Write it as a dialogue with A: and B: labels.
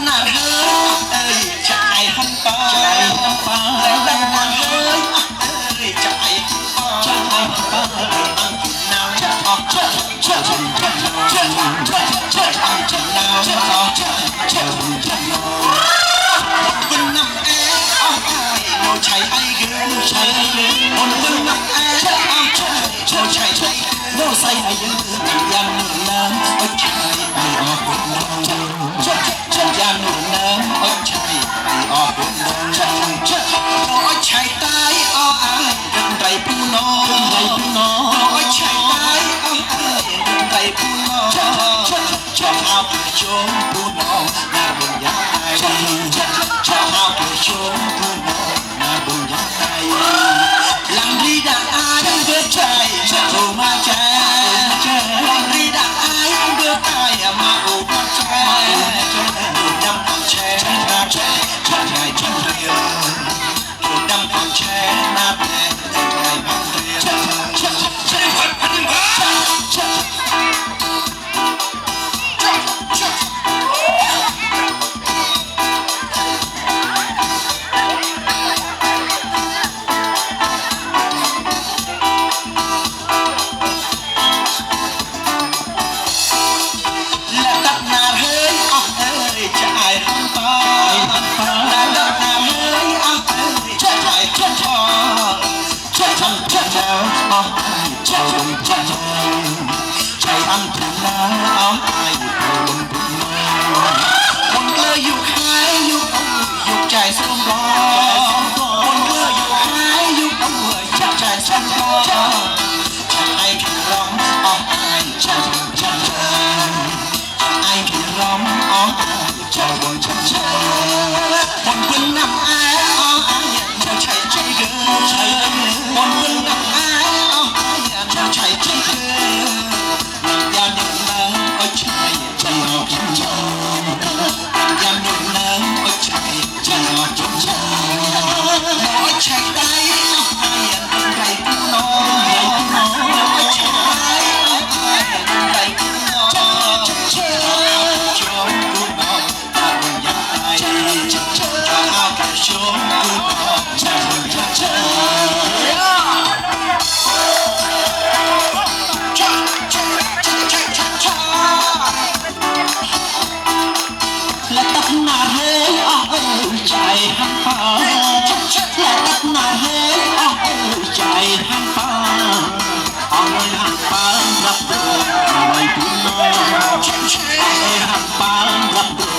A: นาเฮ้ยจะไอ้ฮันปาแต่ดังนาเฮ้ยจะไอ้ฮันปาอังกินนาวจะออกจะอังกินนาวจะออกคุณน้ำแอเอาไอ้โมชัยไอ้เกลือชัยคนคุณน้ำแอเอาโมชัยโมใส่ไอ้เกลือยังน้ำโอ้ชัยไอ้ออกคุณน้ำยังน้ำโอ้ชัยไอ้ออกคุณน้ำโอ้ชัยตายอ้อไอ้กันไรผู้น้องโอ้ชัยตายอ้อไอ้กันไรผู้น้องชอบเอาไปชมผู้น้องน่าบุญยังไงชอบเอาไปชมผู้น้องน่าบุญยังไงลังลีดาอายเบื่อใจโทรมาใจลังลีดาอายเบื่อใจมาโอ้มาใจดำความแช่หน้าแช่ไงจังเรียวดำความแช่หน้าแช่ไงพังเรียวพันใจอันถึงน้ำเอาไอ้คนบุญคนเกลืออยู่หายอยู่ใจสมรอคนเกลืออยู่หายอยู่ใจสมรอจะไอ้ขี้ร้องเอาไอ้จะไอ้ขี้ร้องเอาไอ้จะบนฉันคนบุญนำไอ้เอาไอ้จะใช้ใจเกินคนบุญนำไอ้เอาไอ้จะใช้ใจเกินยามหนึ่งน้ำโอ้ใช่ใจออกจังจังยามหนึ่งน้ำโอ้ใช่ใจออกจังจังโอ้ใช่ใจเอาไอ้ยังไรผู้น้องโอ้ใช่ใจเอาไอ้ยังไรผู้น้องชมผู้น้องถ้ามันยังไงจะเอาไปชมผู้น้องจะมันยังไงและตักนาเฮ้ยอ้อใจหันฟ้าและตักนาเฮ้ยอ้อใจหันฟ้าอ้อหันฟ้ารับรู้อะไรผู้น้องอ้อหันฟ้ารับรู้